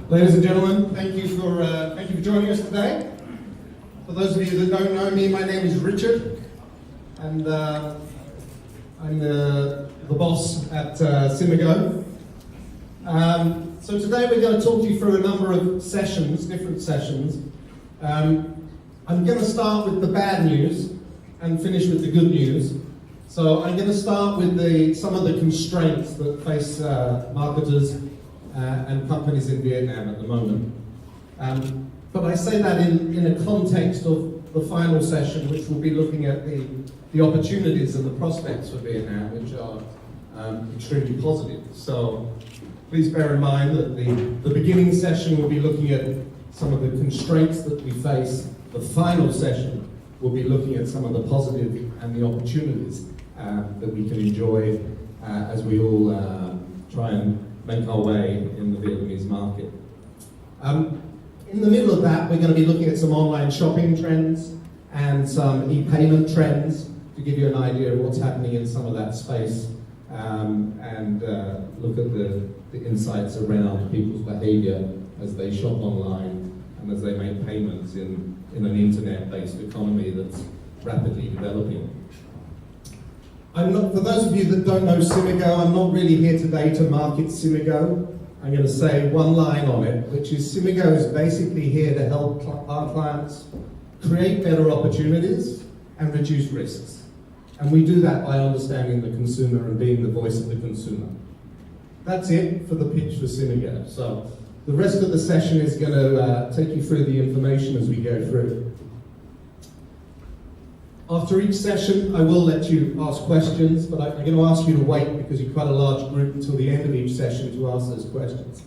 Ladies and gentlemen, thank you for joining us today. For those of you that don't know me, my name is Richard, and I'm the boss at Cimigo. So today we're going to talk to you through a number of sessions, different sessions. I'm going to start with the bad news and finish with the good news. So I'm going to start with some of the constraints that face marketers and companies in Vietnam at the moment. But I say that in a context of the final session, which will be looking at the opportunities and the prospects for Vietnam, which are extremely positive. So please bear in mind that the beginning session will be looking at some of the constraints that we face. The final session will be looking at some of the positive and the opportunities that we can enjoy as we all try and make our way in the Vietnamese market. In the middle of that, we're going to be looking at some online shopping trends and some e-payment trends to give you an idea of what's happening in some of that space and look at the insights around people's behavior as they shop online and as they make payments in an internet-based economy that's rapidly developing. For those of you that don't know Cimigo, I'm not really here today to market Cimigo. I'm going to say one line on it, which is Cimigo is basically here to help our clients create better opportunities and reduce risks. And we do that by understanding the consumer and being the voice of the consumer. That's it for the pitch for Cimigo. So the rest of the session is going to take you through the information as we go through. After each session, I will let you ask questions, but I'm going to ask you to wait because you're quite a large group until the end of each session to ask those questions.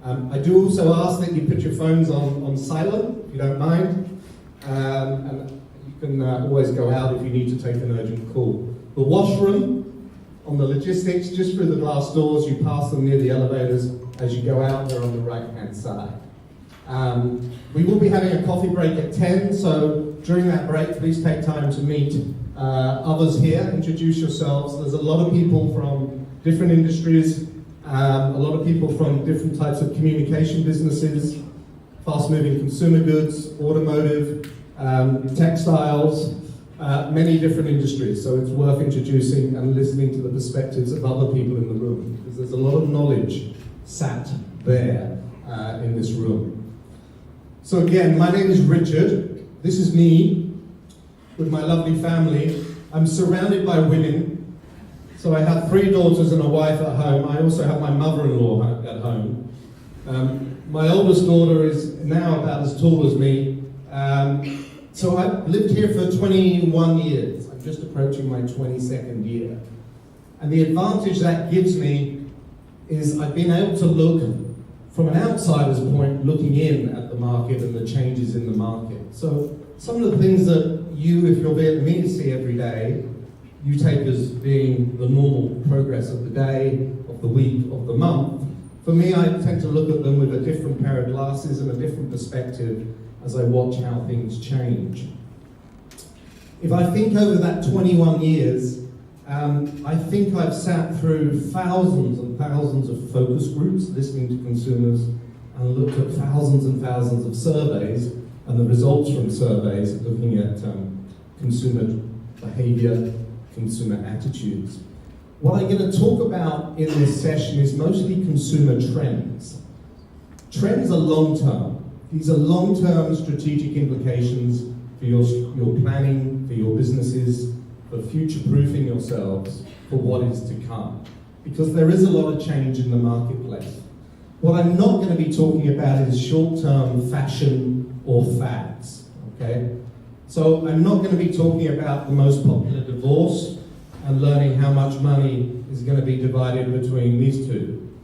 I do also ask that you put your phones on silent, if you don't mind, and you can always go out if you need to take an urgent call. The washroom on the logistics, just through the glass doors, you pass them near the elevators. As you go out, they're on the right-hand side. We will be having a coffee break at 10, so during that break, please take time to meet others here, introduce yourselves. There's a lot of people from different industries, a lot of people from different types of communication businesses, fast-moving consumer goods, automotive, textiles, many different industries. So it's worth introducing and listening to the perspectives of other people in the room, because there's a lot of knowledge sat there in this room. So again, my name is Richard. This is me with my lovely family. I'm surrounded by women. So I have 3 daughters and a wife at home. I also have my mother-in-law at home. My oldest daughter is now about as tall as me. So I've lived here for 21 years. I'm just approaching my 22nd year. And the advantage that gives me is I've been able to look from an outsider's point, looking in at the market and the changes in the market. So some of the things that you, if you're Vietnamese, see every day, you take as being the normal progress of the day, of the week, of the month. For me, I tend to look at them with a different pair of glasses and a different perspective as I watch how things change. If I think over that 21 years, I think I've sat through thousands and thousands of focus groups, listening to consumers, and looked at thousands and thousands of surveys, and the results from surveys looking at consumer behavior, consumer attitudes. What I'm going to talk about in this session is mostly consumer trends. Trends are long-term. These are long-term strategic implications for your planning, for your businesses, for future-proofing yourselves for what is to come. Because there is a lot of change in the marketplace. What I'm not going to be talking about is short-term fashion or fads, okay? So I'm not going to be talking about the most popular divorce and learning how much money is going to be divided between these two.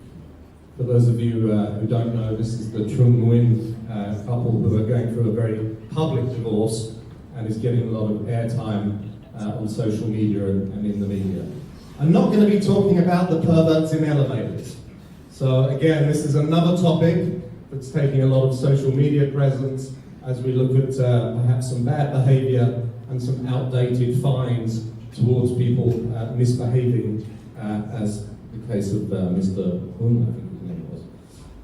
For those of you who don't know, this is the Trung Nguyen couple who are going through a very public divorce and is getting a lot of airtime on social media and in the media. I'm not going to be talking about the perverts in elevators. So again, this is another topic that's taking a lot of social media presence as we look at perhaps some bad behavior and some outdated fines towards people misbehaving, as the case of Mr. Hun, I think his name was.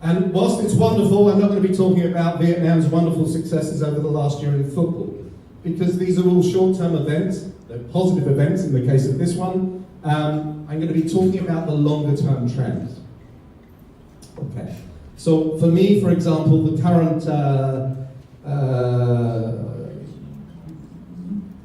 And whilst it's wonderful, I'm not going to be talking about Vietnam's wonderful successes over the last year in football, because these are all short-term events, they're positive events in the case of this one. I'm going to be talking about the longer-term trends. Okay. So for me, for example, the current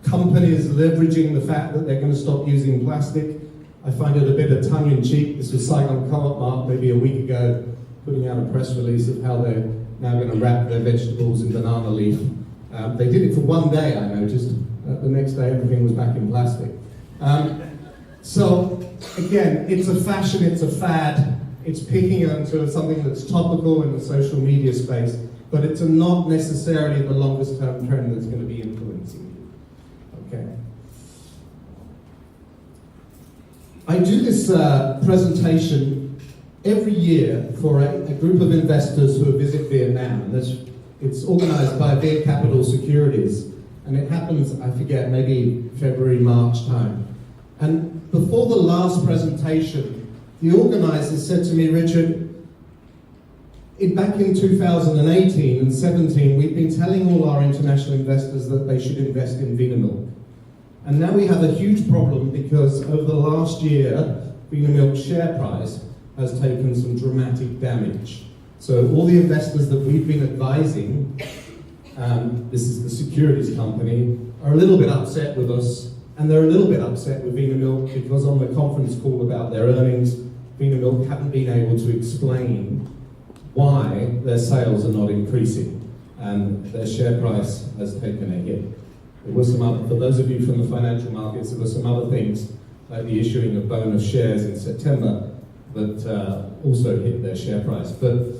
companies leveraging the fact that they're going to stop using plastic, I find it a bit of tongue-in-cheek. This was Saigon Co-op Mart maybe a week ago, putting out a press release of how they're now going to wrap their vegetables in banana leaf. They did it for one day, I noticed. The next day, everything was back in plastic. So, again, it's a fashion, it's a fad. It's picking onto something that's topical in the social media space, but it's not necessarily the longest term trend that's going to be influencing you. Okay. I do this presentation every year for a group of investors who visit Vietnam, and it's organized by Viet Capital Securities, and it happens, I forget, maybe February, March time. And before the last presentation, the organizers said to me, Richard, back in 2018 and 17, we've been telling all our international investors that they should invest in Vinamilk. And now we have a huge problem because over the last year, Vinamilk's share price has taken some dramatic damage. So all the investors that we've been advising, this is the securities company, are a little bit upset with us, and they're a little bit upset with Vinamilk because on the conference call about their earnings, Vinamilk haven't been able to explain why their sales are not increasing and their share price has taken a hit. There were some other, for those of you from the financial markets, there were some other things like the issuing of bonus shares in September that also hit their share price. But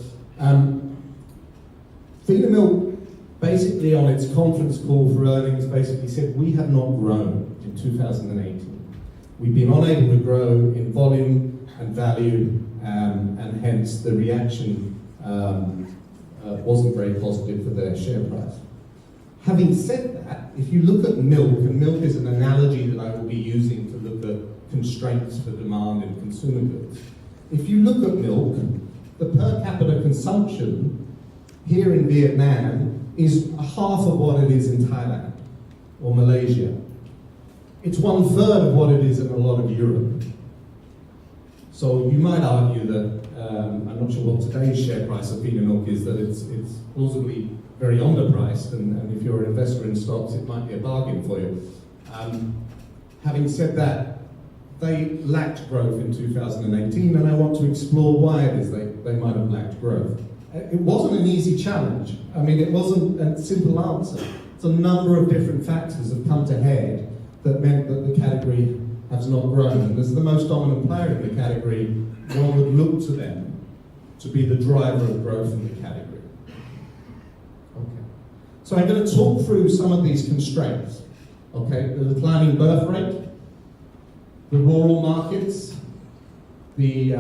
Vinamilk basically on its conference call for earnings basically said we have not grown in 2018. We've been unable to grow in volume and value, and hence the reaction wasn't very positive for their share price. Having said that, if you look at milk, and milk is an analogy that I will be using to look at constraints for demand in consumer goods. If you look at milk, the per capita consumption here in Vietnam is half of what it is in Thailand or Malaysia. It's 1/3 of what it is in a lot of Europe. So you might argue that, I'm not sure what today's share price of Vinamilk is, that it's plausibly very underpriced, and if you're an investor in stocks, it might be a bargain for you. Having said that, they lacked growth in 2018, and I want to explore why it is they might have lacked growth. It wasn't an easy challenge. I mean, it wasn't a simple answer. It's a number of different factors have come to head that meant that the category has not grown. And as the most dominant player in the category, one would look to them to be the driver of growth in the category. Okay. So I'm going to talk through some of these constraints. Okay, the declining birth rate, the rural markets, the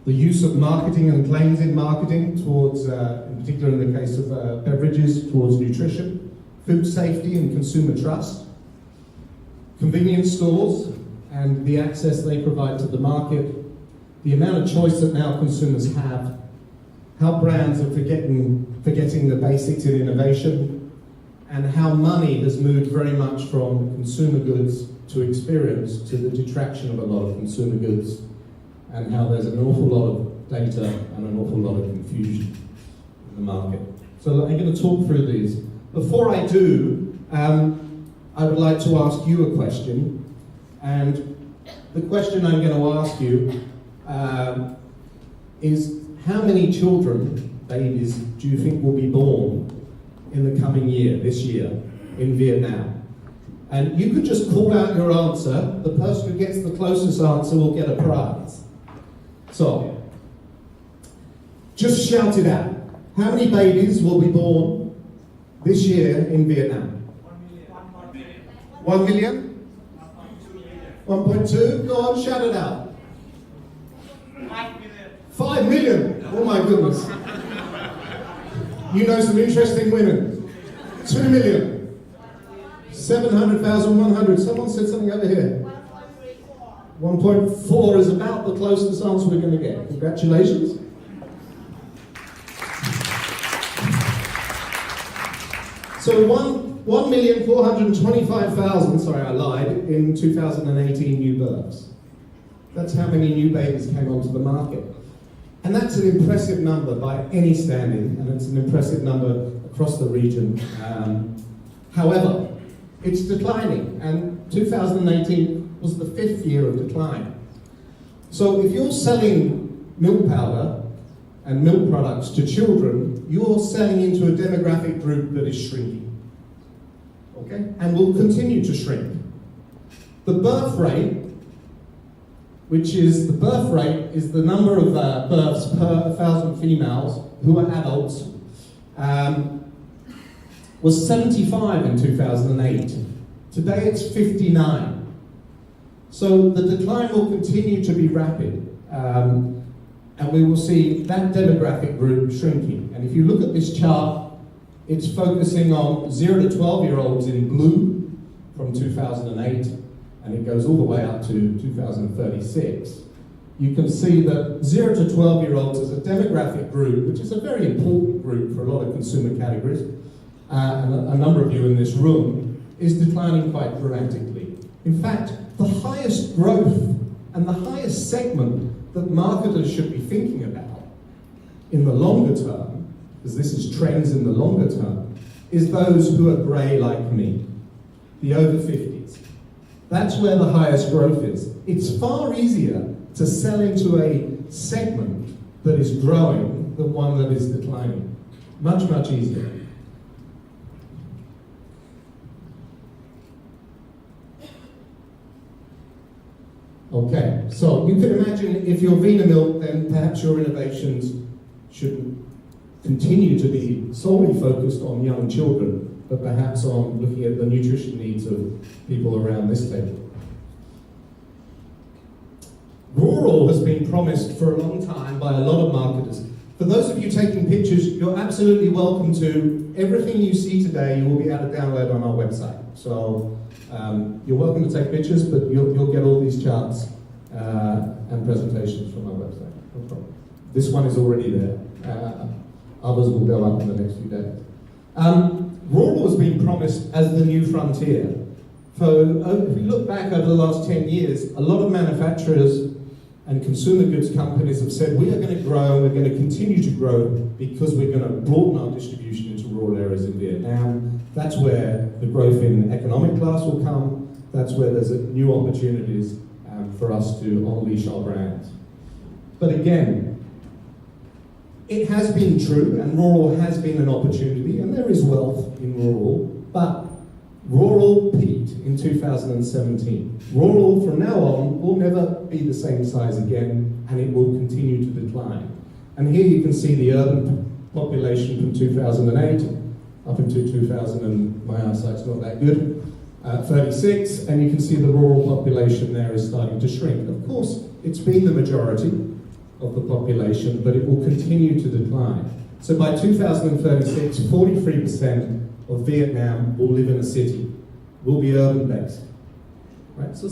use of marketing and claims in marketing towards, in particular in the case of beverages, towards nutrition, food safety and consumer trust, convenience stores and the access they provide to the market, the amount of choice that now consumers have, how brands are forgetting the basics in innovation, and how money has moved very much from consumer goods to experience to the detraction of a lot of consumer goods, and how there's an awful lot of data and an awful lot of confusion in the market. So I'm going to talk through these. Before I do, I would like to ask you a question, and the question I'm going to ask you is how many children, babies, do you think will be born in the coming year, this year, in Vietnam? And you could just call out your answer. The person who gets the closest answer will get a prize. So, just shout it out. How many babies will be born this year in Vietnam? 1 million? 1.2? Go on, shout it out. 5 million? Oh my goodness. You know some interesting women. 2 million. 700,100. Someone said something over here. 1.4 is about the closest answer we're going to get. Congratulations. So 1,425,000, sorry I lied, in 2018 new births. That's how many new babies came onto the market. And that's an impressive number by any standing, and it's an impressive number across the region. However, it's declining, and 2018 was the 5th year of decline. So if you're selling milk powder and milk products to children, you're selling into a demographic group that is shrinking, okay? And will continue to shrink. The birth rate, which is the number of births per 1,000 females who are adults, was 75 in 2008. Today it's 59. So the decline will continue to be rapid. And we will see that demographic group shrinking. And if you look at this chart, it's focusing on 0 to 12-year-olds in blue from 2008, and it goes all the way up to 2036. You can see that 0 to 12-year-olds is a demographic group, which is a very important group for a lot of consumer categories, and a number of you in this room, is declining quite dramatically. In fact, the highest growth and the highest segment that marketers should be thinking about in the longer term, because this is trends in the longer term, is those who are grey like me, the over 50s. That's where the highest growth is. It's far easier to sell into a segment that is growing than one that is declining. Much, much easier. Okay, so you can imagine if you're Vina Milk, then perhaps your innovations should continue to be solely focused on young children, but perhaps on looking at the nutrition needs of people around this table. Rural has been promised for a long time by a lot of marketers. For those of you taking pictures, you're absolutely welcome to. Everything you see today, you will be able to download on our website. So you're welcome to take pictures, but you'll get all these charts and presentations from our website. No problem. This one is already there. Others will go up in the next few days. Rural has been promised as the new frontier. So if we look back over the last 10 years, a lot of manufacturers and consumer goods companies have said, we are going to grow, we're going to continue to grow because we're going to broaden our distribution into rural areas in Vietnam. That's where the growth in economic class will come. That's where there's new opportunities for us to unleash our brands. But again, it has been true, and rural has been an opportunity, and there is wealth in rural, but rural peaked in 2017. Rural, from now on, will never be the same size again, and it will continue to decline. And here you can see the urban population from 2008 up into 2000, and my eyesight's not that good, 36, and you can see the rural population there is starting to shrink. Of course, it's been the majority of the population, but it will continue to decline. So by 2036, 43% of Vietnam will live in a city, will be urban-based. Right? So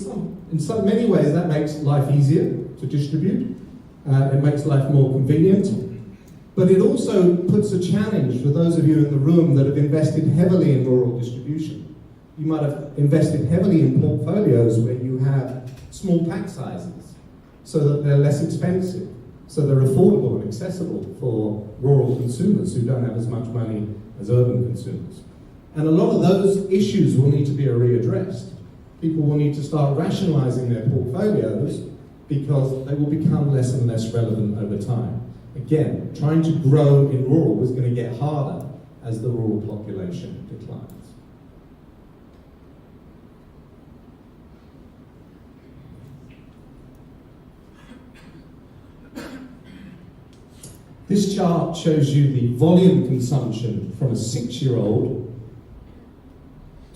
in many ways, that makes life easier to distribute. It makes life more convenient. But it also puts a challenge for those of you in the room that have invested heavily in rural distribution. You might have invested heavily in portfolios where you have small pack sizes so that they're less expensive, so they're affordable and accessible for rural consumers who don't have as much money as urban consumers. And a lot of those issues will need to be readdressed. People will need to start rationalizing their portfolios because they will become less and less relevant over time. Again, trying to grow in rural is going to get harder as the rural population declines. This chart shows you the volume consumption from a 6-year-old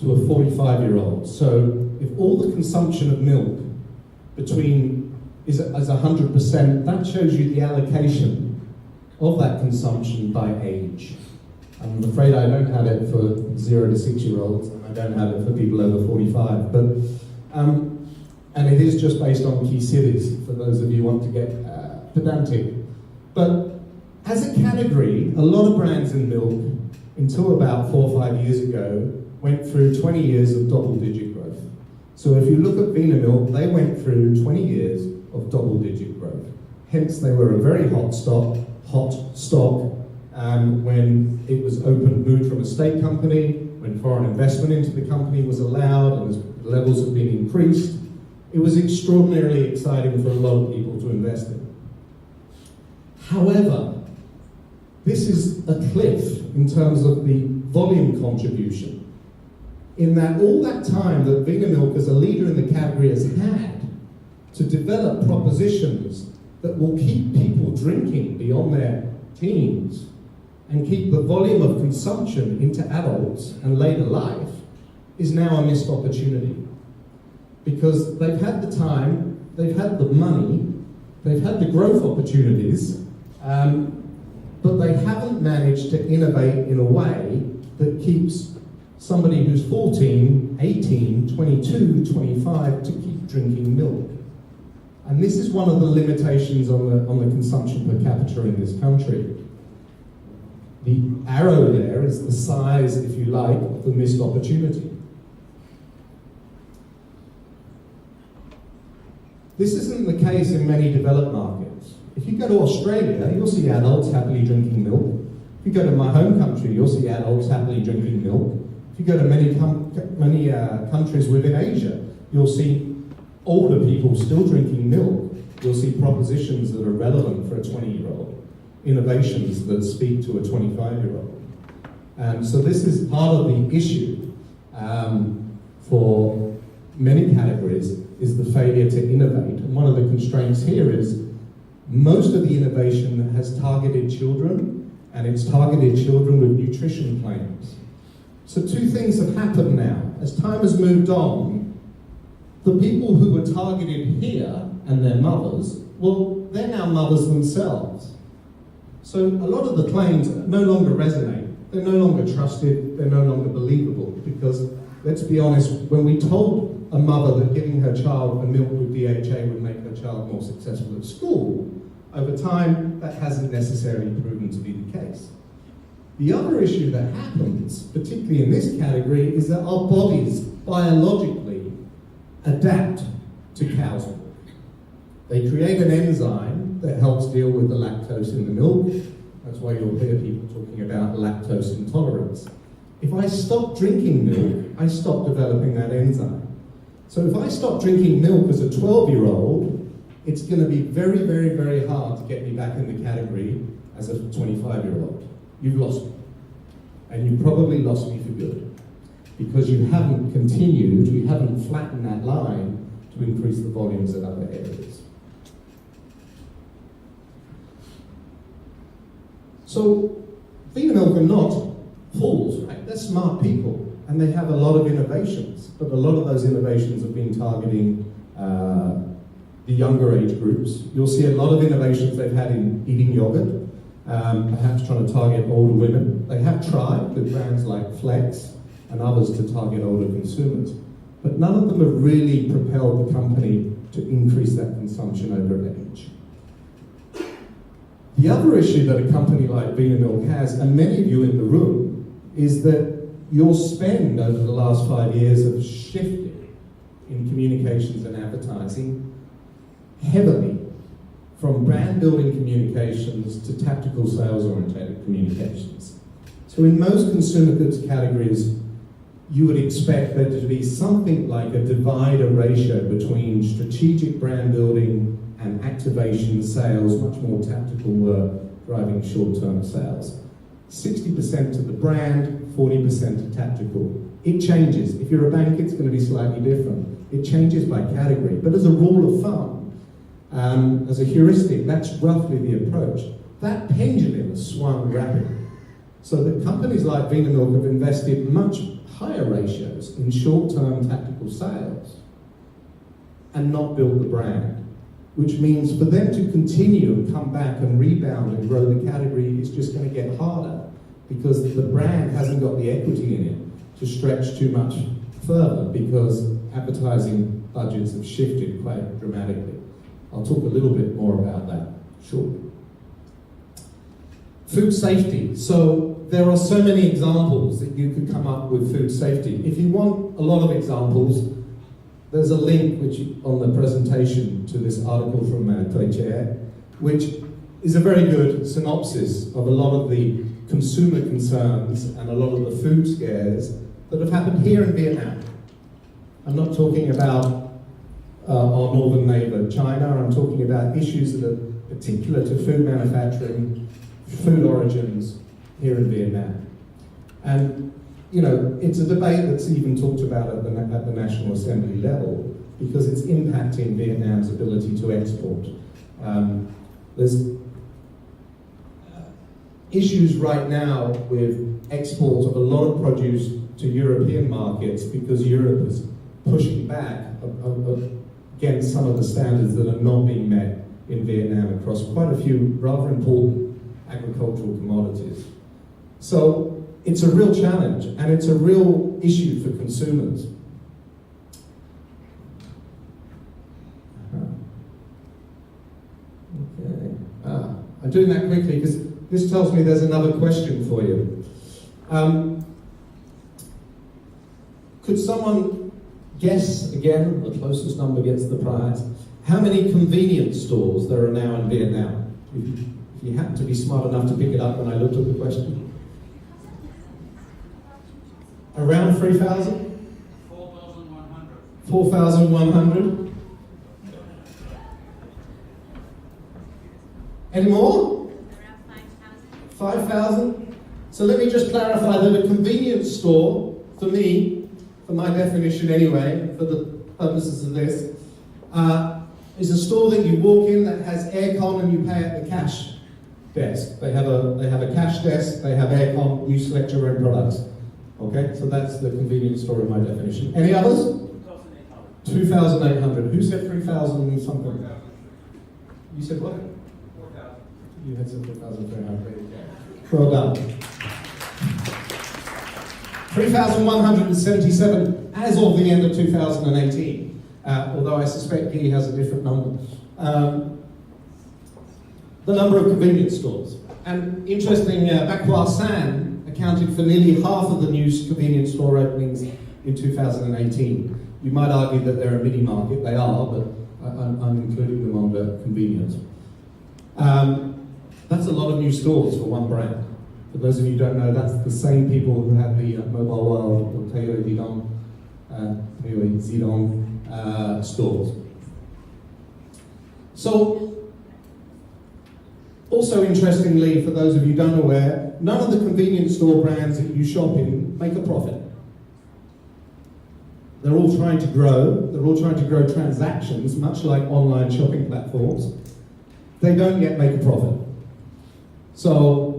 to a 45-year-old. So if all the consumption of milk is 100%, that shows you the allocation of that consumption by age. I'm afraid I don't have it for 0 to 6-year-olds, and I don't have it for people over 45. But and it is just based on key cities, for those of you who want to get pedantic. But as a category, a lot of brands in milk until about 4 or 5 years ago, went through 20 years of double-digit growth. So if you look at Vinamilk, they went through 20 years of double-digit growth. Hence, they were a very hot stock when it was moved from a state company, when foreign investment into the company was allowed and as levels have been increased. It was extraordinarily exciting for a lot of people to invest in. However, this is a cliff in terms of the volume contribution, in that all that time that Vinamilk as a leader in the category has had to develop propositions that will keep people drinking beyond their teens and keep the volume of consumption into adults and later life is now a missed opportunity. Because they've had the time, they've had the money, they've had the growth opportunities, but they haven't managed to innovate in a way that keeps somebody who's 14, 18, 22, 25 to keep drinking milk. And this is one of the limitations on the consumption per capita in this country. The arrow there is the size, if you like, of the missed opportunity. This isn't the case in many developed markets. If you go to Australia, you'll see adults happily drinking milk. If you go to my home country, you'll see adults happily drinking milk. If you go to many countries within Asia, you'll see older people still drinking milk. You'll see propositions that are relevant for a 20-year-old, innovations that speak to a 25-year-old. So this is part of the issue for many categories, is the failure to innovate. And one of the constraints here is most of the innovation has targeted children, and it's targeted children with nutrition claims. So two things have happened now. As time has moved on, the people who were targeted here and their mothers, well, they're now mothers themselves. So a lot of the claims no longer resonate. They're no longer trusted, they're no longer believable, because let's be honest, when we told a mother that giving her child a milk with DHA would make her child more successful at school, over time, that hasn't necessarily proven to be the case. The other issue that happens, particularly in this category, is that our bodies biologically adapt to cow's milk. They create an enzyme that helps deal with the lactose in the milk. That's why you'll hear people talking about lactose intolerance. If I stop drinking milk, I stop developing that enzyme. So if I stop drinking milk as a 12-year-old, it's going to be very, very, very hard to get me back in the category as a 25-year-old. You've lost me. And you've probably lost me for good. Because you haven't continued, you haven't flattened that line to increase the volumes in other areas. So, Vinamilk are not fools, right? They're smart people, and they have a lot of innovations, but a lot of those innovations have been targeting the younger age groups. You'll see a lot of innovations they've had in eating yogurt, perhaps trying to target older women. They have tried with brands like Flex and others to target older consumers, but none of them have really propelled the company to increase that consumption over age. The other issue that a company like Vinamilk has, and many of you in the room, is that your spend over the last 5 years have shifted in communications and advertising heavily from brand building communications to tactical sales oriented communications. So in most consumer goods categories, you would expect there to be something like a divider ratio between strategic brand building and activation sales, much more tactical work driving short-term sales. 60% to the brand, 40% to tactical. It changes. If you're a bank, it's going to be slightly different. It changes by category. But as a rule of thumb, as a heuristic, that's roughly the approach. That pendulum has swung rapidly. So that companies like Vinamilk have invested much higher ratios in short-term tactical sales and not built the brand, which means for them to continue and come back and rebound and grow the category is just going to get harder because the brand hasn't got the equity in it to stretch too much further because advertising budgets have shifted quite dramatically. I'll talk a little bit more about that shortly. Food safety. So there are so many examples that you could come up with food safety. If you want a lot of examples, there's a link on the presentation to this article from Burrage, which is a very good synopsis of a lot of the consumer concerns and a lot of the food scares that have happened here in Vietnam. I'm not talking about our northern neighbour, China. I'm talking about issues that are particular to food manufacturing, food origins here in Vietnam. And, you know, it's a debate that's even talked about at the National Assembly level because it's impacting Vietnam's ability to export. There's issues right now with export of a lot of produce to European markets because Europe is pushing back against some of the standards that are not being met in Vietnam across quite a few rather important agricultural commodities. So it's a real challenge and it's a real issue for consumers. Okay. I'm doing that quickly because this tells me there's another question for you. Could someone guess, again, the closest number gets the prize, how many convenience stores there are now in Vietnam? If you happen to be smart enough to pick it up when I looked at the question. Around 3,000? 4,100. 4,100? Any more? Around 5,000. 5,000? So let me just clarify that a convenience store, for me, for my definition anyway, for the purposes of this, is a store that you walk in that has aircon and you pay at the cash desk. They have a cash desk, they have aircon, you select your own products. Okay, so that's the convenience store in my definition. Any others? 2,800. 2,800. Who said 3,000 something? 4,000. You said what? 4,000. You had said 4,300. Well done. 3,177 as of the end of 2018, although I suspect he has a different number. The number of convenience stores. And interesting, Bacrois San accounted for nearly half of the new convenience store openings in 2018. You might argue that they're a mini market, they are, but I'm including them under convenience. That's a lot of new stores for one brand. For those of you who don't know, that's the same people who had the Mobile World or Teo Zidong stores. So, also interestingly, for those of you who don't aware, none of the convenience store brands that you shop in make a profit. They're all trying to grow. They're all trying to grow transactions, much like online shopping platforms. They don't yet make a profit. So,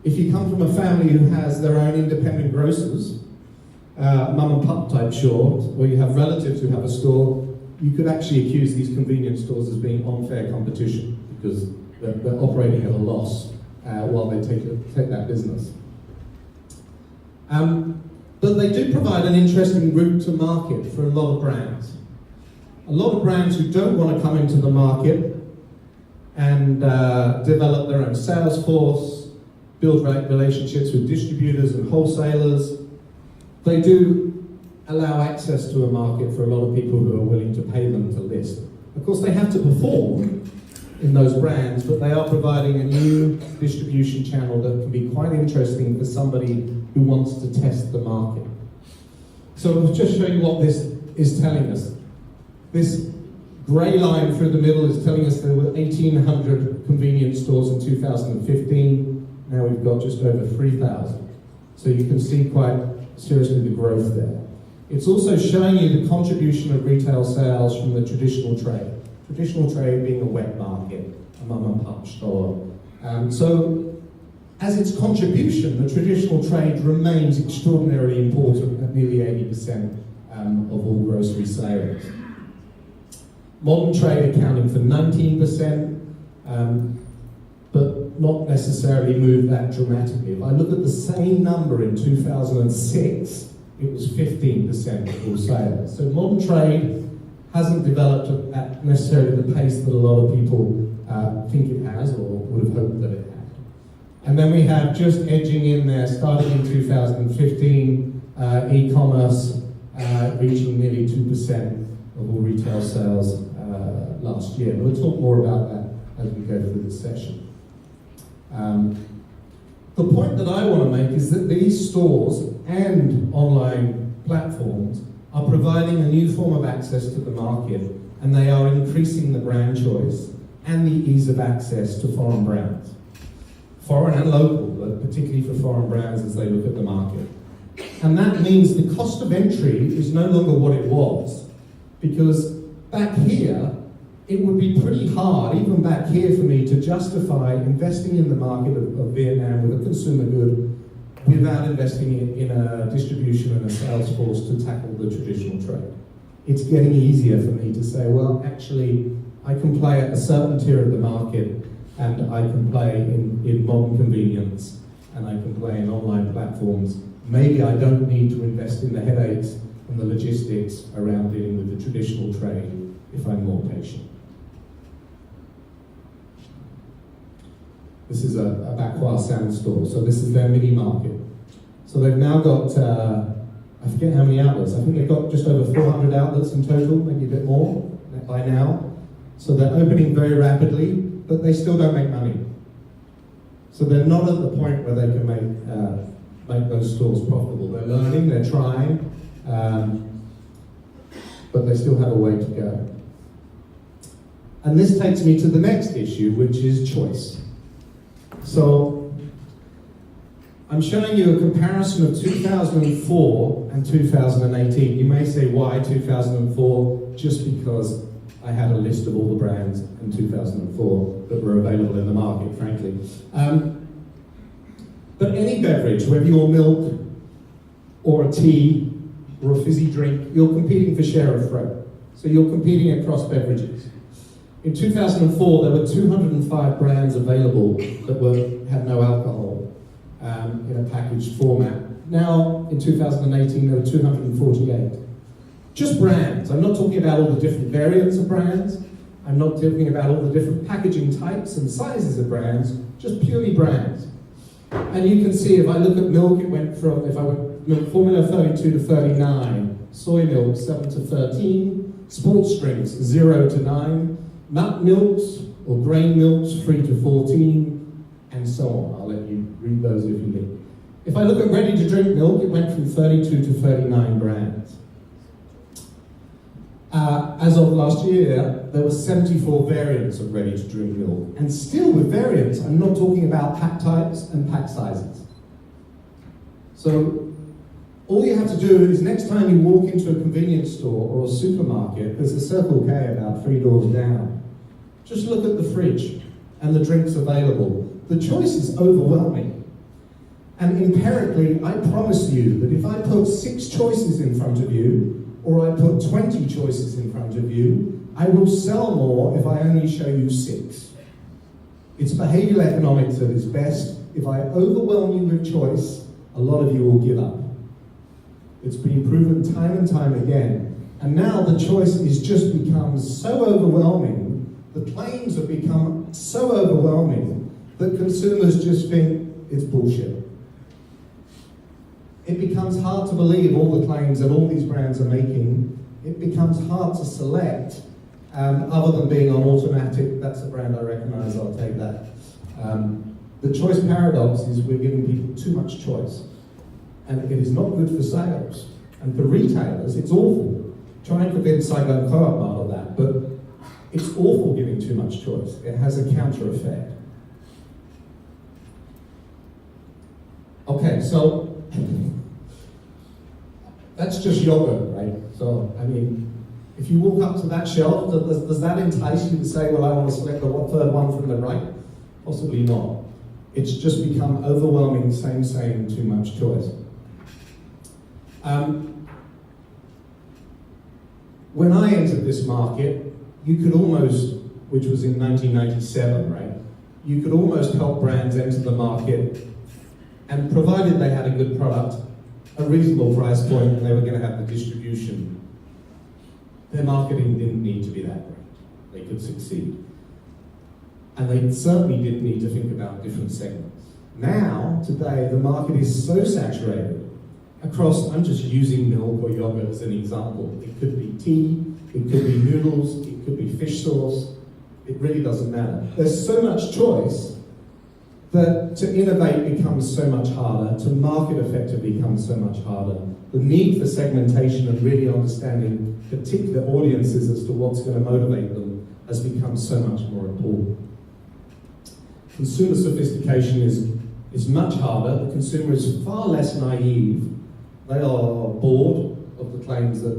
if you come from a family who has their own independent grocers, mum and pop type stores, or you have relatives who have a store, you could actually accuse these convenience stores as being unfair competition because they're operating at a loss while they take that business. But they do provide an interesting route to market for a lot of brands. A lot of brands who don't want to come into the market and develop their own sales force, build relationships with distributors and wholesalers, they do allow access to a market for a lot of people who are willing to pay them to list. Of course, they have to perform in those brands, but they are providing a new distribution channel that can be quite interesting for somebody who wants to test the market. So I'll just show you what this is telling us. This grey line through the middle is telling us there were 1,800 convenience stores in 2015. Now we've got just over 3,000. So you can see quite seriously the growth there. It's also showing you the contribution of retail sales from the traditional trade. Traditional trade being a wet market, a mum and pop store. So as its contribution, the traditional trade remains extraordinarily important at nearly 80% of all grocery sales. Modern trade accounting for 19%, but not necessarily moved that dramatically. If I look at the same number in 2006, it was 15% of all sales. So modern trade hasn't developed at necessarily the pace that a lot of people think it has or would have hoped that it And then we have just edging in there, starting in 2015, e-commerce reaching nearly 2% of all retail sales last year. We'll talk more about that as we go through this session. The point that I want to make is that these stores and online platforms are providing a new form of access to the market, and they are increasing the brand choice and the ease of access to foreign brands. Foreign and local, but particularly for foreign brands as they look at the market. And that means the cost of entry is no longer what it was, because back here, it would be pretty hard, even back here for me, to justify investing in the market of Vietnam with a consumer good without investing in a distribution and a sales force to tackle the traditional trade. It's getting easier for me to say, well, actually, I can play at a certain tier of the market, and I can play in modern convenience, and I can play in online platforms. Maybe I don't need to invest in the headaches and the logistics around dealing with the traditional trade if I'm more patient. This is a Bacrois Sound store, so this is their mini market. So they've now got, I forget how many outlets, I think they've got just over 400 outlets in total, maybe a bit more by now. So they're opening very rapidly, but they still don't make money. So they're not at the point where they can make those stores profitable. They're learning, they're trying, but they still have a way to go. And this takes me to the next issue, which is choice. So I'm showing you a comparison of 2004 and 2018. You may say, why 2004? Just because I had a list of all the brands in 2004 that were available in the market, frankly. But any beverage, whether you're milk or a tea or a fizzy drink, you're competing for share of throat. So you're competing across beverages. In 2004, there were 205 brands available that had no alcohol in a packaged format. Now, in 2018, there were 248. Just brands. I'm not talking about all the different variants of brands. I'm not talking about all the different packaging types and sizes of brands, just purely brands. And you can see, if I look at milk, it went from, if I went milk formula 32 to 39, soy milk 7 to 13, sports drinks 0 to 9, nut milks or grain milks 3 to 14, and so on. I'll let you read those if you need. If I look at ready to drink milk, it went from 32 to 39 brands. As of last year, there were 74 variants of ready-to-drink milk. And still with variants, I'm not talking about pack types and pack sizes. So all you have to do is next time you walk into a convenience store or a supermarket, there's a Circle K about 3 doors down. Just look at the fridge and the drinks available. The choice is overwhelming. And empirically, I promise you that if I put 6 choices in front of you, or I put 20 choices in front of you, I will sell more if I only show you 6. It's behavioral economics at its best. If I overwhelm you with choice, a lot of you will give up. It's been proven time and time again. And now the choice is just becomes so overwhelming, the claims have become so overwhelming that consumers just think it's bullshit. It becomes hard to believe all the claims that all these brands are making. It becomes hard to select, other than being on automatic. That's a brand I recognize, I'll take that. The choice paradox is we're giving people too much choice. And it is not good for sales. And for retailers, it's awful. Try and convince Saigon Co-op of that, but it's awful giving too much choice. It has a counter effect. Okay, so that's just yogurt, right? So, I mean, if you walk up to that shelf, does that entice you to say, well, I want to select the third one from the right? Possibly not. It's just become overwhelming, same, too much choice. When I entered this market, you could almost, which was in 1997, right? You could almost help brands enter the market, and provided they had a good product, a reasonable price point, and they were going to have the distribution, their marketing didn't need to be that great. They could succeed. And they certainly didn't need to think about different segments. Now, today, the market is so saturated across, I'm just using milk or yogurt as an example. It could be tea, it could be noodles, it could be fish sauce. It really doesn't matter. There's so much choice that to innovate becomes so much harder, to market effectively becomes so much harder. The need for segmentation and really understanding particular audiences as to what's going to motivate them has become so much more important. Consumer sophistication is much harder. The consumer is far less naive. They are bored of the claims that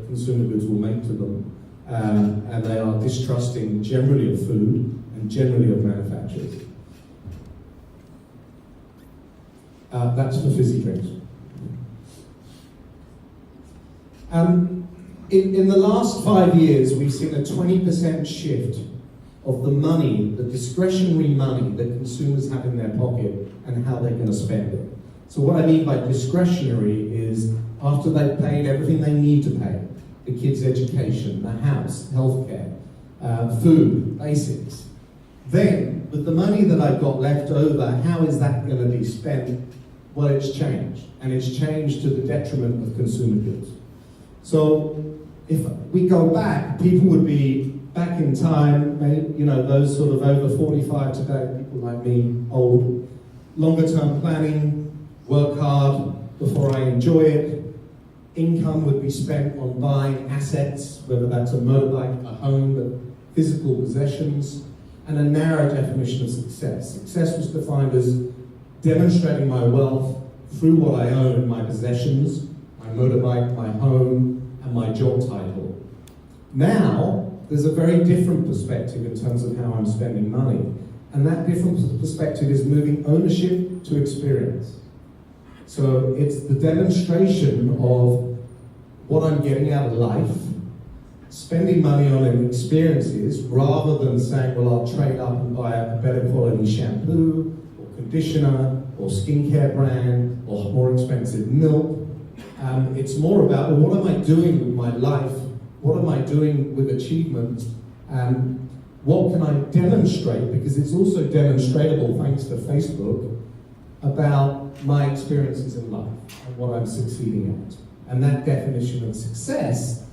consumer goods will make to them, and they are distrusting generally of food and generally of manufacturers. That's for fizzy drinks. In the last 5 years, we've seen a 20% shift of the money, the discretionary money that consumers have in their pocket and how they're going to spend it. So what I mean by discretionary is after they've paid everything they need to pay, the kids' education, the house, healthcare, food, basics, then with the money that I've got left over, how is that going to be spent? Well, it's changed, and it's changed to the detriment of consumer goods. So if we go back, people would be back in time, those sort of over 45 today, people like me, old, longer term planning, work hard before I enjoy it. Income would be spent on buying assets, whether that's a motorbike, a home, physical possessions, and a narrow definition of success. Success was defined as demonstrating my wealth through what I own, my possessions, my motorbike, my home, and my job title. Now, there's a very different perspective in terms of how I'm spending money. And that different perspective is moving ownership to experience. So it's the demonstration of what I'm getting out of life, spending money on experiences rather than saying, well, I'll trade up and buy a better quality shampoo or conditioner or skincare brand or more expensive milk. It's more about, well, what am I doing with my life? What am I doing with achievement? What can I demonstrate? Because it's also demonstratable, thanks to Facebook, about my experiences in life and what I'm succeeding at. And that definition of success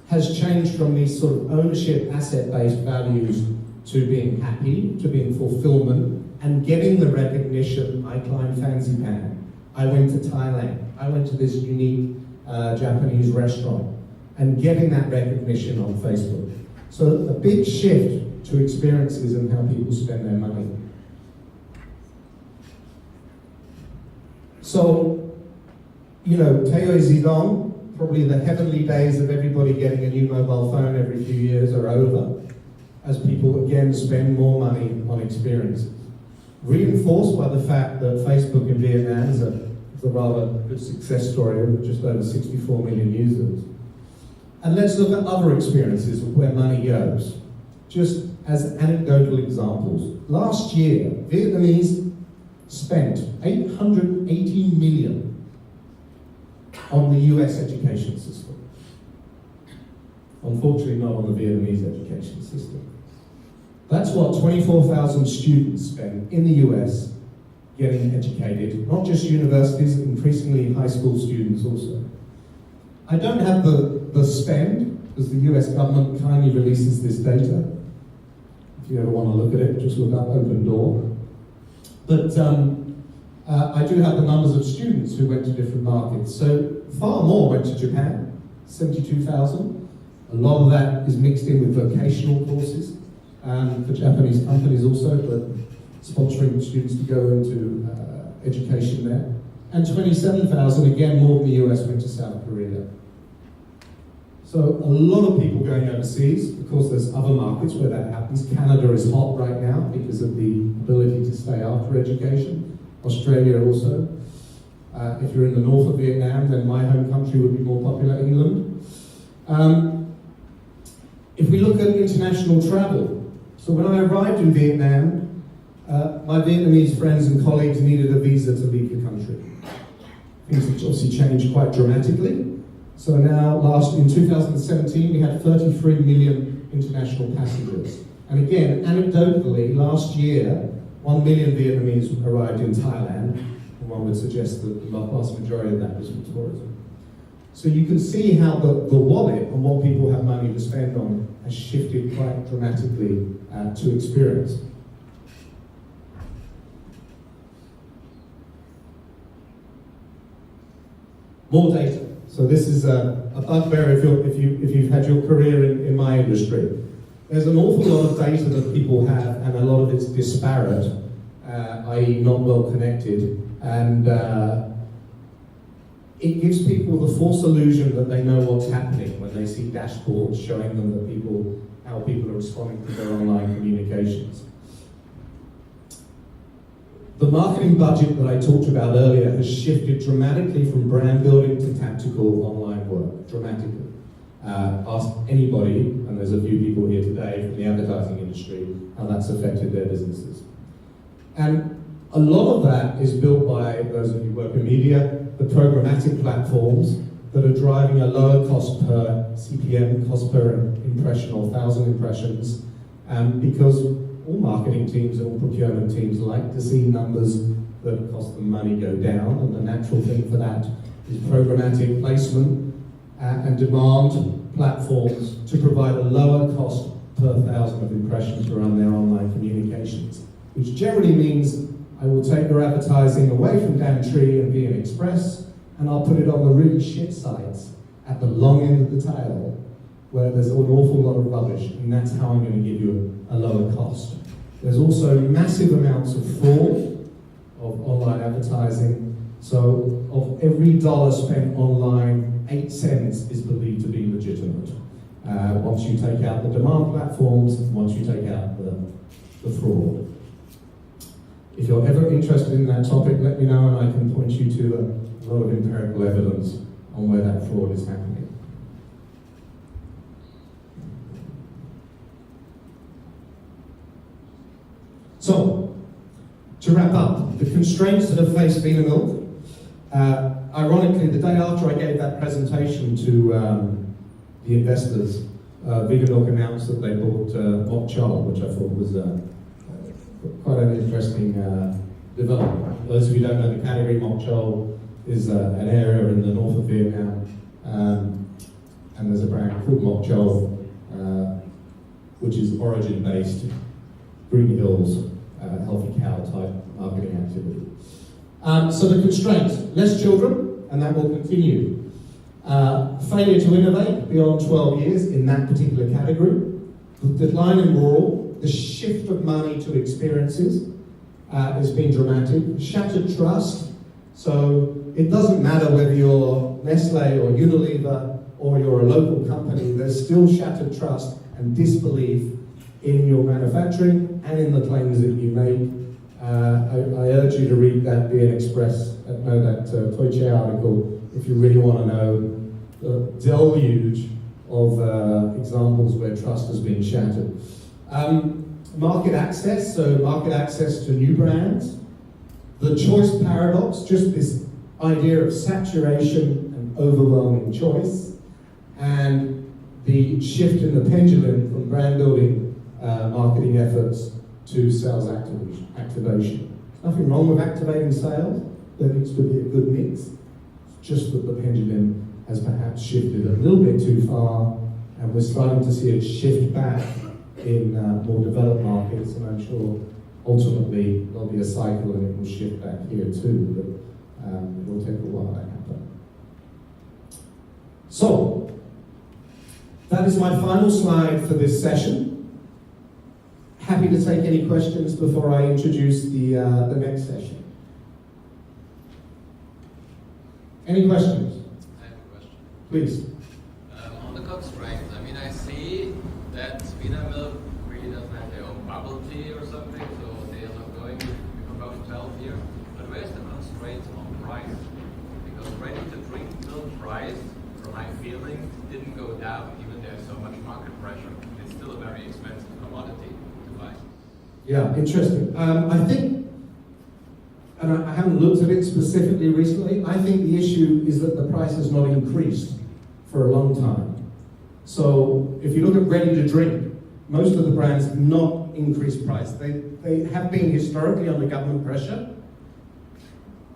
has changed from these sort of ownership, asset-based values to being happy, to being fulfillment, and getting the recognition. I climbed Fancy Pan, I went to Thailand, I went to this unique Japanese restaurant, and getting that recognition on Facebook. So a big shift to experiences and how people spend their money. So, Teo Zidong, probably the heavenly days of everybody getting a new mobile phone every few years are over, as people again spend more money on experiences. Reinforced by the fact that Facebook in Vietnam is a rather good success story with just over 64 million users. And let's look at other experiences of where money goes, just as anecdotal examples. Last year, Vietnamese spent $880 million on the US education system. Unfortunately, not on the Vietnamese education system. That's what 24,000 students spend in the US getting educated, not just universities, increasingly high school students also. I don't have the spend, because the US government kindly releases this data. If you ever want to look at it, just look up Open Door. But I do have the numbers of students who went to different markets. So far more went to Japan, 72,000. A lot of that is mixed in with vocational courses for Japanese companies also, but sponsoring students to go into education there. And 27,000, again, more than the US, went to South Korea. So a lot of people going overseas. Of course, there's other markets where that happens. Canada is hot right now because of the ability to stay after education. Australia also. If you're in the north of Vietnam, then my home country would be more popular, England. If we look at international travel, so when I arrived in Vietnam, my Vietnamese friends and colleagues needed a visa to leave the country. Things have obviously changed quite dramatically. So now, in 2017, we had 33 million international passengers. And again, anecdotally, last year, 1 million Vietnamese arrived in Thailand, and one would suggest that the vast majority of that was for tourism. So you can see how the wallet and what people have money to spend on has shifted quite dramatically to experience. More data. So this is a bugbear if you've had your career in my industry. There's an awful lot of data that people have, and a lot of it's disparate, i.e. not well connected, and it gives people the false illusion that they know what's happening when they see dashboards showing them how people are responding to their online communications. The marketing budget that I talked about earlier has shifted dramatically from brand building to tactical online work, dramatically. Ask anybody, and there's a few people here today from the advertising industry, how that's affected their businesses. And a lot of that is built by those of you who work in media, the programmatic platforms that are driving a lower cost per CPM, cost per impression or 1,000 impressions, because all marketing teams and all procurement teams like to see numbers that cost them money go down, and the natural thing for that is programmatic placement and demand platforms to provide a lower cost per 1,000 of impressions to run their online communications, which generally means I will take your advertising away from Damtree and BN Express, and I'll put it on the really shit sites at the long end of the tail, where there's an awful lot of rubbish, and that's how I'm going to give you a lower cost. There's also massive amounts of fraud of online advertising. So of every dollar spent online, 8 cents is believed to be legitimate. Once you take out the demand platforms, once you take out the fraud. If you're ever interested in that topic, let me know and I can point you to a lot of empirical evidence on where that fraud is happening. So, to wrap up, the constraints that have faced Vina Milk. Ironically, the day after I gave that presentation to the investors, Vina Milk announced that they bought Mok Chol, which I thought was quite an interesting development. Those of you who don't know the category, Mok Chol is an area in the north of Vietnam, and there's a brand called Mok Chol, which is origin-based, Green Hills, healthy cow type marketing activity. So the constraints, less children, and that will continue. Failure to innovate beyond 12 years in that particular category. The decline in rural, the shift of money to experiences has been dramatic. Shattered trust, so it doesn't matter whether you're Nestle or Unilever or you're a local company, there's still shattered trust and disbelief in your manufacturing and in the claims that you make. I urge you to read that BN Express, that Toy Chair article, if you really want to know the deluge of examples where trust has been shattered. Market access, so market access to new brands. The choice paradox, just this idea of saturation and overwhelming choice. And the shift in the pendulum from brand building marketing efforts to sales activation. Nothing wrong with activating sales. There needs to be a good mix. It's just that the pendulum has perhaps shifted a little bit too far, and we're starting to see it shift back in more developed markets, and I'm sure ultimately there'll be a cycle and it will shift back here too, but it will take a while to happen. So, that is my final slide for this session. Happy to take any questions before I introduce the next session. Any questions? I have a question. Please. On the constraints, I mean, I see that Vina Milk really doesn't have their own bubble tea or something, so they are not going to become about 12 here. But where's the constraint on price? Because ready-to-drink milk price, from my feeling, didn't go down, even there's so much market pressure. It's still a very expensive commodity to buy. Yeah, interesting. I think, and I haven't looked at it specifically recently, I think the issue is that the price has not increased for a long time. So if you look at ready to drink, most of the brands have not increase price. They have been historically under government pressure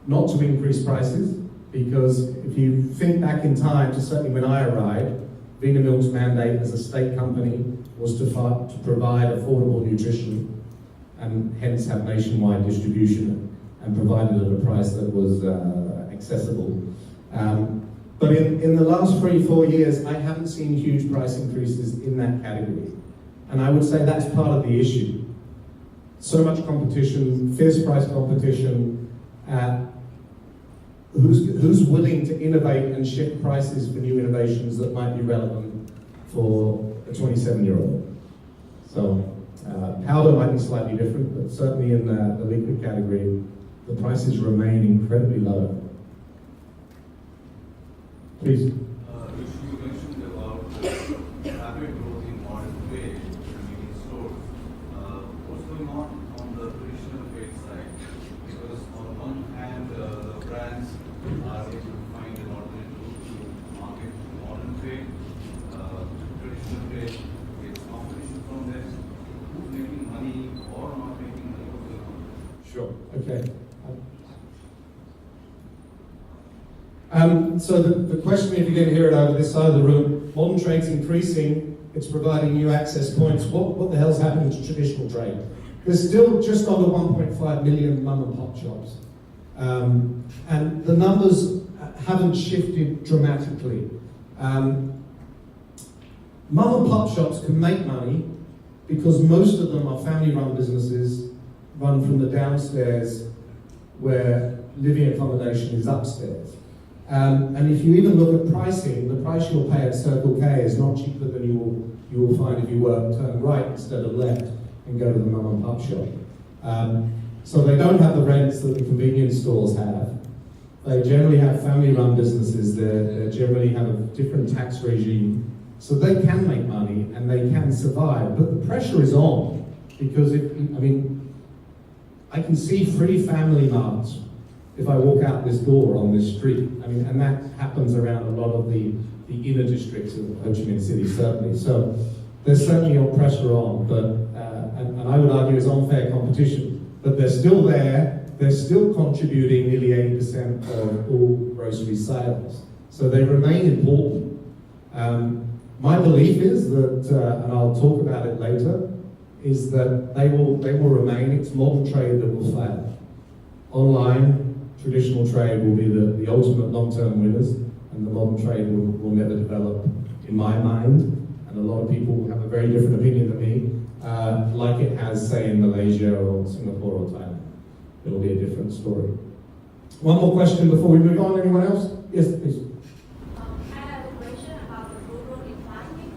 not to increase prices, because if you think back in time to certainly when I arrived, Vina Milk's mandate as a state company was to provide affordable nutrition and hence have nationwide distribution and provide it at a price that was accessible. But in the last 3-4 years, I haven't seen huge price increases in that category. And I would say that's part of the issue. So much competition, fierce price competition. Who's willing to innovate and shift prices for new innovations that might be relevant for a 27-year-old? So powder might be slightly different, but certainly in the liquid category, the prices remain incredibly low. Please. Rishi, you mentioned about rapid growth in modern trade, convenience stores. What's going on the traditional trade side? Because on one hand, the brands are able to find an alternate route to market modern trade. Traditional trade gets competition from them. Who's making money or not making money? What's going on? Sure. Okay. So the question, if you didn't hear it over this side of the room, modern trade's increasing, it's providing new access points. What the hell's happening to traditional trade? There's still just under 1.5 million mum and pop shops. And the numbers haven't shifted dramatically. Mum and pop shops can make money because most of them are family-run businesses run from the downstairs where living accommodation is upstairs. And if you even look at pricing, the price you'll pay at Circle K is not cheaper than you will find if you turn right instead of left and go to the mum and pop shop. So they don't have the rents that the convenience stores have. They generally have family-run businesses. They generally have a different tax regime. So they can make money and they can survive. But the pressure is on, because I can see free family marts if I walk out this door on this street. And that happens around a lot of the inner districts of Ho Chi Minh City, certainly. So there's certainly a pressure on, but and I would argue it's unfair competition. But they're still there. They're still contributing nearly 80% of all grocery sales. So they remain important. My belief is that, and I'll talk about it later, is that they will remain. It's modern trade that will fail. Online, traditional trade will be the ultimate long-term winners, and the modern trade will never develop, in my mind. And a lot of people will have a very different opinion than me, like it has, say, in Malaysia or Singapore or Thailand. It'll be a different story. One more question before we move on. Anyone else? Yes, please. I have a question about the rural declining.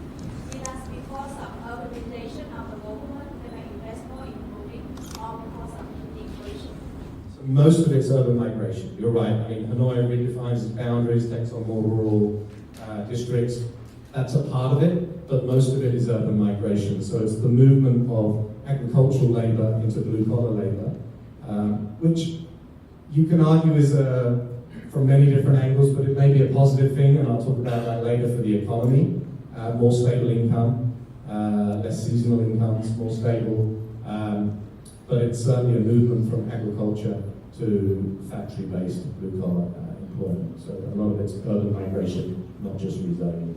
Is that because of urbanization of the government that I invest more in moving, or because of immigration? So most of it's urban migration. You're right. Hanoi redefines its boundaries, takes on more rural districts. That's a part of it, but most of it is urban migration. So it's the movement of agricultural labor into blue-collar labor, which you can argue is from many different angles, but it may be a positive thing, and I'll talk about that later for the economy. More stable income, less seasonal incomes, more stable. But it's certainly a movement from agriculture to factory-based blue-collar employment. So a lot of it's urban migration, not just rezoning.